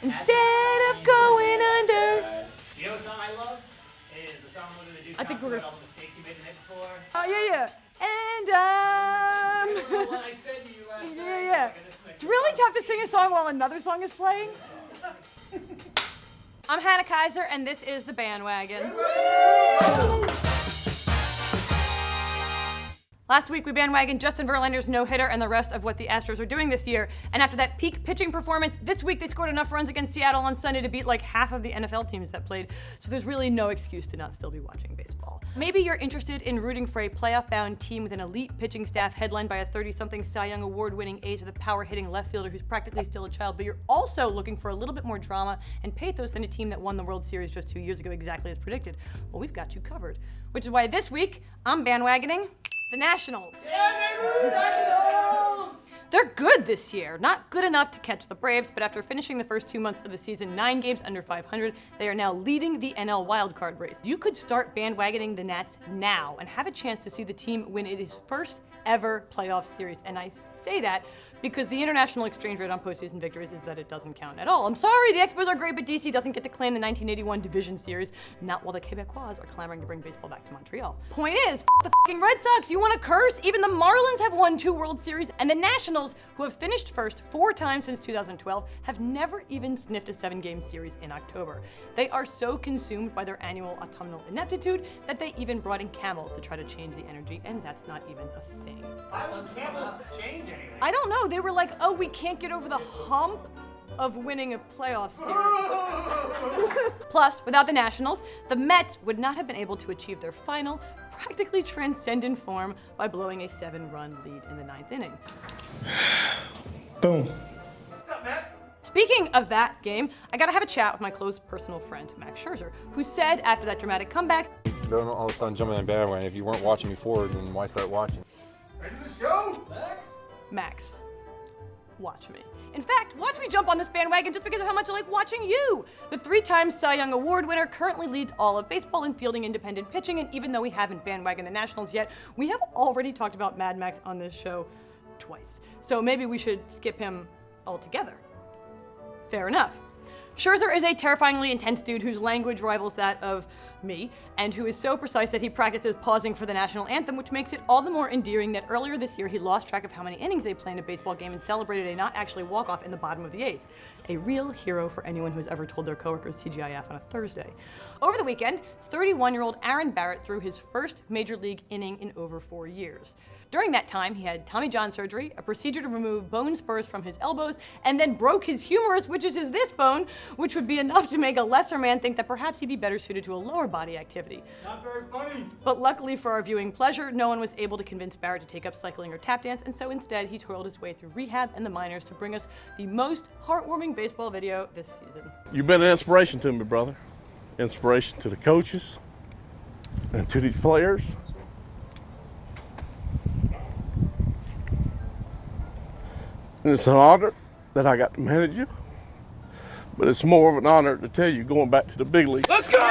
instead of going under. You know what song I love? Is the song where they do I think we're all the mistakes you made the night before. Oh, yeah. And, What I said to you last night. yeah. It's really tough to sing a song while another song is playing. I'm Hannah Kaiser, and this is the Bandwagon. Last week, we bandwagoned Justin Verlander's no-hitter and the rest of what the Astros are doing this year. And after that peak pitching performance, this week they scored enough runs against Seattle on Sunday to beat like half of the NFL teams that played. So there's really no excuse to not still be watching baseball. Maybe you're interested in rooting for a playoff-bound team with an elite pitching staff headlined by a 30-something Cy Young Award-winning ace with a power-hitting left fielder who's practically still a child, but you're also looking for a little bit more drama and pathos than a team that won the World Series just 2 years ago exactly as predicted. Well, we've got you covered. Which is why this week, I'm bandwagoning the Nationals. They're good this year. Not good enough to catch the Braves, but after finishing the first 2 months of the season 9 games under 500, they are now leading the NL wildcard race. You could start bandwagoning the Nats now and have a chance to see the team win its first ever playoff series. And I say that because the international exchange rate on postseason victories is that it doesn't count at all. I'm sorry, the Expos are great, but DC doesn't get to claim the 1981 division series, not while the Quebecois are clamoring to bring baseball back to Montreal. Point is, the fucking Red Sox, you want to curse? Even the Marlins have won 2 World Series, and the Nationals, who have finished first 4 times since 2012, have never even sniffed a 7-game series in October. They are so consumed by their annual autumnal ineptitude that they even brought in camels to try to change the energy, and that's not even a thing. Why does camels change anything? I don't know. They were like, oh, we can't get over the hump of winning a playoff series. Plus, without the Nationals, the Mets would not have been able to achieve their final, practically transcendent form by blowing a 7-run lead in the 9th inning. Boom. What's up, Mets? Speaking of that game, I gotta have a chat with my close personal friend, Max Scherzer, who said after that dramatic comeback, Don't all of a sudden jump on that bandwagon. If you weren't watching before, then why start watching? Ready for the show? Max, watch me. In fact, watch me jump on this bandwagon just because of how much I like watching you. The 3-time Cy Young Award winner currently leads all of baseball in fielding independent pitching, and even though we haven't bandwagoned the Nationals yet, we have already talked about Mad Max on this show twice. So maybe we should skip him altogether. Fair enough. Scherzer is a terrifyingly intense dude whose language rivals that of me, and who is so precise that he practices pausing for the national anthem, which makes it all the more endearing that earlier this year he lost track of how many innings they play in a baseball game and celebrated a not actually walk-off in the bottom of the 8th. A real hero for anyone who has ever told their coworkers TGIF on a Thursday. Over the weekend, 31-year-old Aaron Barrett threw his first major league inning in over 4 years. During that time, he had Tommy John surgery, a procedure to remove bone spurs from his elbows, and then broke his humerus, which is this bone, which would be enough to make a lesser man think that perhaps he'd be better suited to a lower body activity. Not very funny. But luckily for our viewing pleasure, no one was able to convince Barrett to take up cycling or tap dance, and so instead he toiled his way through rehab and the minors to bring us the most heartwarming baseball video this season. You've been an inspiration to me, brother. Inspiration to the coaches and to these players. And it's an honor that I got to manage you, but it's more of an honor to tell you going back to the big leagues. Let's go!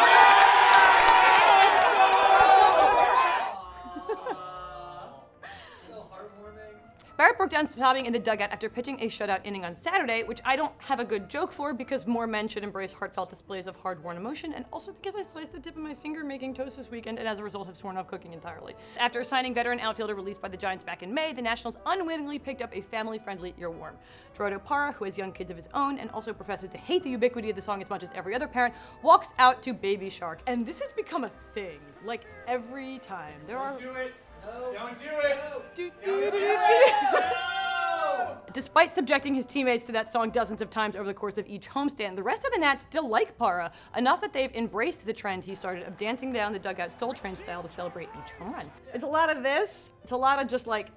Barrett broke down sobbing in the dugout after pitching a shutout inning on Saturday, which I don't have a good joke for because more men should embrace heartfelt displays of hard-won emotion, and also because I sliced the tip of my finger making toast this weekend and as a result have sworn off cooking entirely. After signing veteran outfielder released by the Giants back in May, the Nationals unwittingly picked up a family-friendly earworm. Gerardo Parra, who has young kids of his own and also professes to hate the ubiquity of the song as much as every other parent, walks out to Baby Shark. And this has become a thing. Like, every time. Don't do it. Don't do it. Despite subjecting his teammates to that song dozens of times over the course of each homestand, the rest of the Nats still like Parra, enough that they've embraced the trend he started of dancing down the dugout Soul Train style to celebrate each home run. It's a lot of this. It's a lot of just like...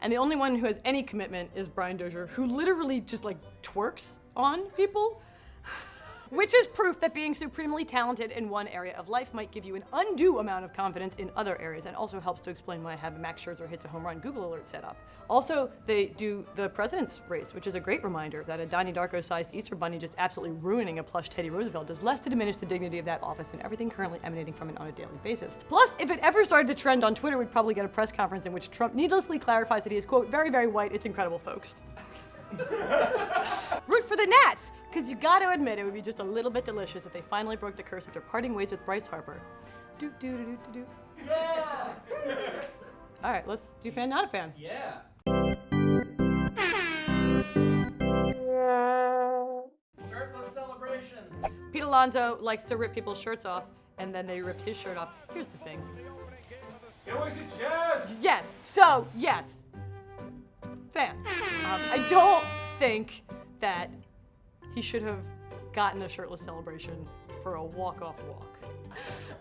And the only one who has any commitment is Brian Dozier, who literally just like twerks on people. Which is proof that being supremely talented in one area of life might give you an undue amount of confidence in other areas, and also helps to explain why I have Max Scherzer hits a home run Google alert set up. Also, they do the president's race, which is a great reminder that a Donnie Darko-sized Easter bunny just absolutely ruining a plush Teddy Roosevelt does less to diminish the dignity of that office and everything currently emanating from it on a daily basis. Plus, if it ever started to trend on Twitter, we'd probably get a press conference in which Trump needlessly clarifies that he is, quote, very, very white. It's incredible, folks. Root for the Nats, because you got to admit it would be just a little bit delicious if they finally broke the curse after parting ways with Bryce Harper. Do. Yeah! All right, let's do fan, not a fan. Yeah. Shirtless celebrations. Pete Alonso likes to rip people's shirts off, and then they ripped his shirt off. Here's the thing. Show us your chest. Yes. Fan. I don't think that he should have gotten a shirtless celebration for a walk-off walk.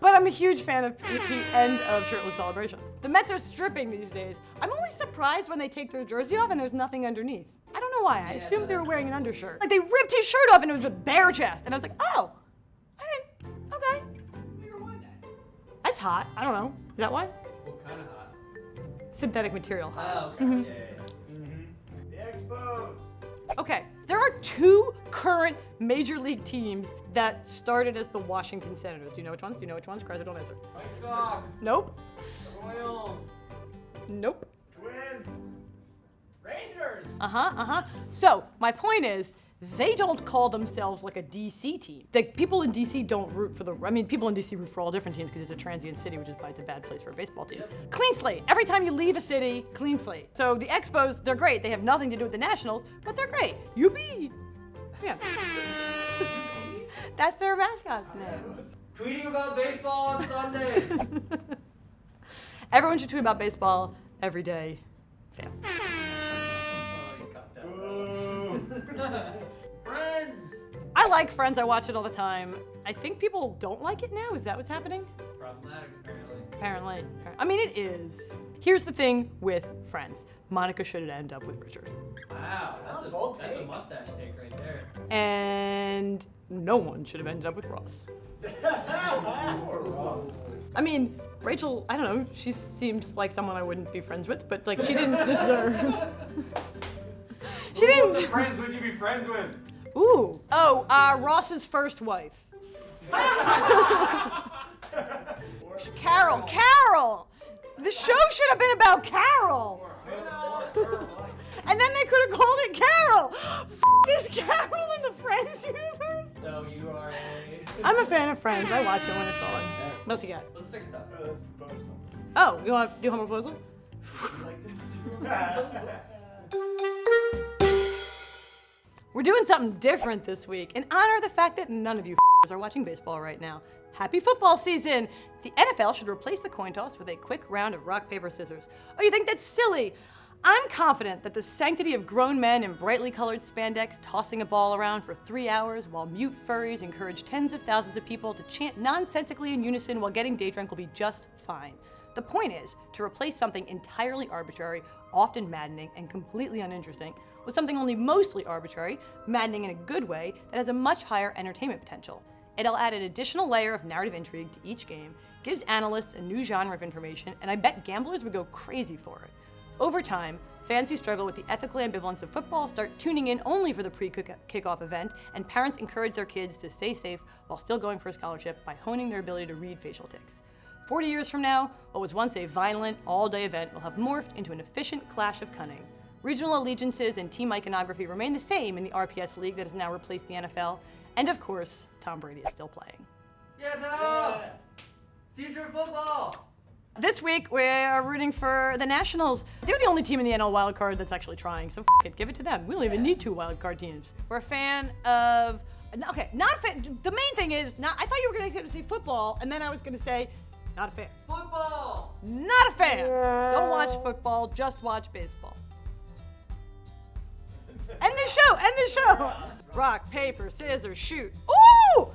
But I'm a huge fan of the end of shirtless celebrations. The Mets are stripping these days. I'm always surprised when they take their jersey off and there's nothing underneath. I don't know why. I assumed they were wearing an undershirt. Like they ripped his shirt off and it was just bare chest. And I was like, oh, I didn't, okay. That's hot. I don't know. Is that why? What kind of hot? Synthetic material. Oh, okay. Mhm. Yeah. The Expos. Okay, there are two current major league teams that started as the Washington Senators. Do you know which ones? Chrysler, don't answer. White Sox. Nope. Royals. Nope. Twins. Rangers. So, my point is, they don't call themselves like a DC team. Like, people in DC don't root for people in DC root for all different teams because it's a transient city, which is why it's a bad place for a baseball team. Yep. Clean slate. Every time you leave a city, clean slate. So the Expos, they're great. They have nothing to do with the Nationals, but they're great. UB. Yeah. That's their mascot's name. Tweeting about baseball on Sundays. Everyone should tweet about baseball every day. Fan. Oh, you cut that. Friends. I like Friends. I watch it all the time. I think people don't like it now. Is that what's happening? Problematic, apparently. Apparently. I mean, it is. Here's the thing with Friends. Monica should end up with Richard. Wow, that's a mustache take right there. And no one should have ended up with Ross. I mean, Rachel, I don't know, she seems like someone I wouldn't be friends with, but like she didn't deserve. She What didn't. friends would you be friends with? Ooh. Oh, Ross's first wife. Carol! The show should have been about Carol! And then they could have called it Carol! Is Carol in the Friends universe? So you are a... I'm a fan of Friends. I watch it when it's on. What else you got? Let's fix stuff. Oh, you want to do Home Proposal? We're doing something different this week in honor of the fact that none of you are watching baseball right now. Happy football season! The NFL should replace the coin toss with a quick round of rock, paper, scissors. Oh, you think that's silly? I'm confident that the sanctity of grown men in brightly colored spandex tossing a ball around for 3 hours while mute furries encourage tens of thousands of people to chant nonsensically in unison while getting day drunk will be just fine. The point is to replace something entirely arbitrary, often maddening, and completely uninteresting with something only mostly arbitrary, maddening in a good way, that has a much higher entertainment potential. It'll add an additional layer of narrative intrigue to each game, gives analysts a new genre of information, and I bet gamblers would go crazy for it. Over time, fans who struggle with the ethical ambivalence of football start tuning in only for the pre-kickoff event, and parents encourage their kids to stay safe while still going for a scholarship by honing their ability to read facial tics. 40 years from now, what was once a violent, all-day event will have morphed into an efficient clash of cunning. Regional allegiances and team iconography remain the same in the RPS league that has now replaced the NFL, and of course, Tom Brady is still playing. Yeah, Tom! Future football! This week, we are rooting for the Nationals. They're the only team in the NL wildcard that's actually trying, so it, give it to them. We don't even need 2 wildcard teams. We're a fan of, okay, not a fan, the main thing is, I thought you were gonna say football, and then I was gonna say, not a fan. Football! Not a fan. Don't watch football, just watch baseball. End the show. Rock, paper, scissors, shoot. Ooh!